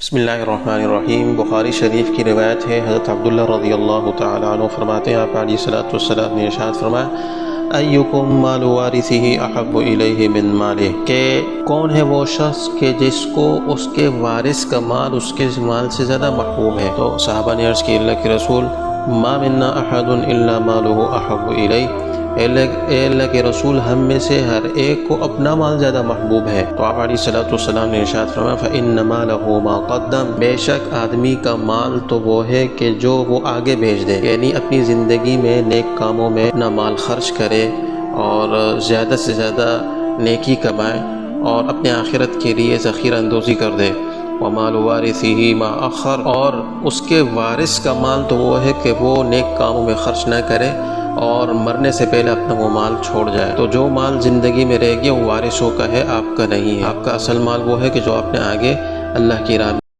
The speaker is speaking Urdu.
بسم اللہ الرحمن الرحیم۔ بخاری شریف کی روایت ہے، حضرت عبداللہ رضی اللہ تعالیٰ عنہ فرماتے ہیں، آپ علیہ الصلوۃ والسلام نے ارشاد فرمایا، ایکم مال وارثہ احب الیہ من مالہ، کہ کون ہے وہ شخص کہ جس کو اس کے وارث کا مال اس کے مال سے زیادہ محبوب ہے؟ تو صحابہ نے عرض کی، اللہ کے رسول، ما منا احد الا مالہ احب الیہ، اے اللہ کے رسول، ہم میں سے ہر ایک کو اپنا مال زیادہ محبوب ہے۔ تو آپ علیہ الصلوۃ والسلام نے ارشاد فرمایا، فإن مالہ ما قدم، بے شک آدمی کا مال تو وہ ہے کہ جو وہ آگے بھیج دے، یعنی اپنی زندگی میں نیک کاموں میں اپنا مال خرچ کرے اور زیادہ سے زیادہ نیکی کمائے اور اپنے آخرت کے لیے ذخیرہ اندوزی کر دے۔ ومال وارثہ ما اخر، اور اس کے وارث کا مال تو وہ ہے کہ وہ نیک کاموں میں خرچ نہ کرے اور مرنے سے پہلے اپنا وہ مال چھوڑ جائے۔ تو جو مال زندگی میں رہ گیا وہ وارثوں کا ہے، آپ کا نہیں ہے۔ آپ کا اصل مال وہ ہے کہ جو آپ نے آگے اللہ کی راہ